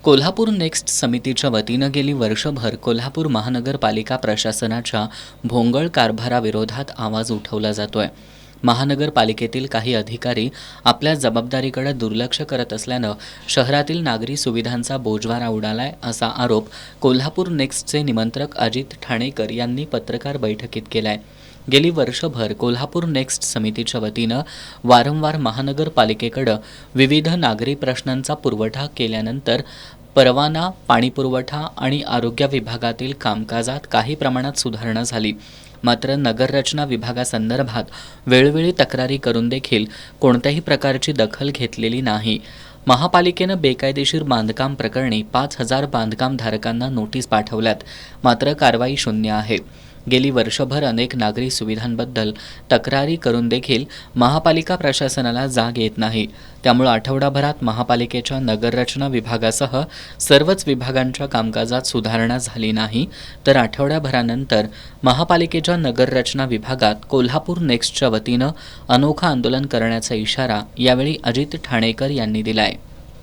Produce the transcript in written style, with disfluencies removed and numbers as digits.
Kolhapur next समितीच्या वतीनं गेली वर्षभर कोल्हापूर महानगरपालिका प्रशासनाच्या भोंगळ कारभाराविरोधात आवाज उठवला जातोय। महानगरपालिकेतील काही अधिकारी आपल्या जबाबदारीकडे दुर्लक्ष करत असल्यानं शहरातील नागरी सुविधांचा बोजवारा उडालाय असा आरोप कोल्हापूर नेक्स्टचे निमंत्रक अजित ठाणेकर यांनी पत्रकार बैठकीत केलाय। गेली वर्षभर कोल्हापूर नेक्स्ट समितीच्या वतीनं वारंवार महानगरपालिकेकडे विविध नागरी प्रश्नांचा पुरवठा केल्यानंतर परवाना, पाणीपुरवठा आणि आरोग्य विभागातील कामकाजात काही प्रमाणात सुधारणा झाली। मात्र नगररचना विभागासंदर्भात वेळोवेळी तक्रारी करून देखील कोणत्याही प्रकारची दखल घेतलेली नाही। महापालिकेनं बेकायदेशीर बांधकाम प्रकरणी 5,000 बांधकामधारकांना नोटीस पाठवल्यात, मात्र कारवाई शून्य आहे। गेली वर्षभर अनेक नागरी सुविधांबद्दल तक्रारी करून देखील महापालिका प्रशासनाला जाग येत नाही। त्यामुळे आठवडाभरात महापालिकेच्या नगररचना विभागासह सर्वच विभागांच्या कामकाजात सुधारणा झाली नाही, तर आठवड्याभरानंतर महापालिकेच्या नगररचना विभागात कोल्हापूर नेक्स्टच्या वतीनं अनोखं आंदोलन करण्याचा इशारा यावेळी अजित ठाणेकर यांनी दिलाय।